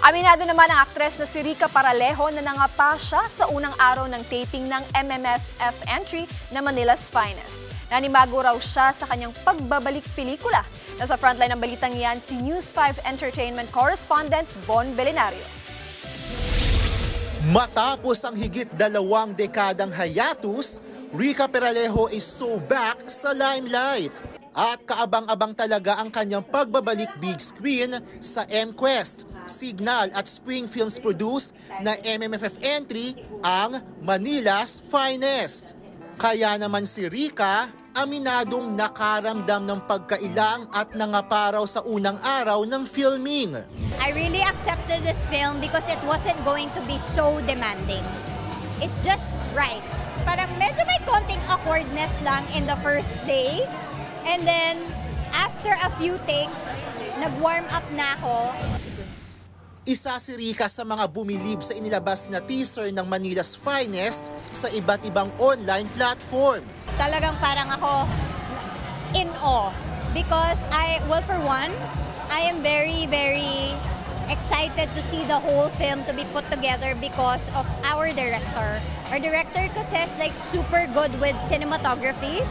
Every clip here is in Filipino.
Aminado naman ang aktres na si Rica Paralejo na nangapa siya sa unang araw ng taping ng MMFF entry na Manila's Finest. Nanibago raw siya sa kanyang pagbabalik pelikula. Nasa frontline ng balitang yan si News 5 Entertainment correspondent Von Belenario. Matapos ang higit 2 dekadang hiatus, Rica Paralejo is so back sa limelight. At kaabang-abang talaga ang kanyang pagbabalik big screen sa MQuest, Signal at Spring Films produce na MMFF entry ang Manila's Finest. Kaya naman si Rica, aminadong nakaramdam ng pagkailang at nangaparaw sa unang araw ng filming. I really accepted this film because it wasn't going to be so demanding. It's just right. Parang medyo may konting awkwardness lang in the first day. And then, after a few takes, nag-warm up na ako. Isa si Rica sa mga bumilib sa inilabas na teaser ng Manila's Finest sa iba't ibang online platform. Talagang parang ako in awe. Because for one, I am very, very excited to see the whole film to be put together because of our director. Our director kasi is like super good with cinematography.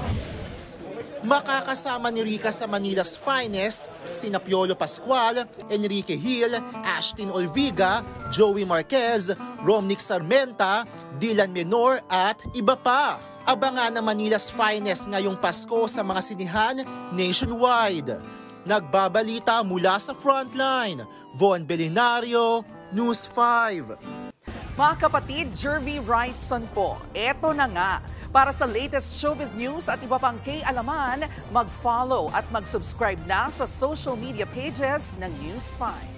Makakasama ni Rica sa Manila's Finest sina Piolo Pascual, Enrique Hill, Ashtin Olviga, Joey Marquez, Romnick Sarmenta, Dylan Menor at iba pa. Abangan na Manila's Finest ngayong Pasko sa mga sinihan nationwide. Nagbabalita mula sa Frontline, Von Belenario, News 5. Mga kapatid, Jervy Wrightson po. Eto na nga. Para sa latest showbiz news at iba pang kay-alaman, mag-follow at mag-subscribe na sa social media pages ng News 5.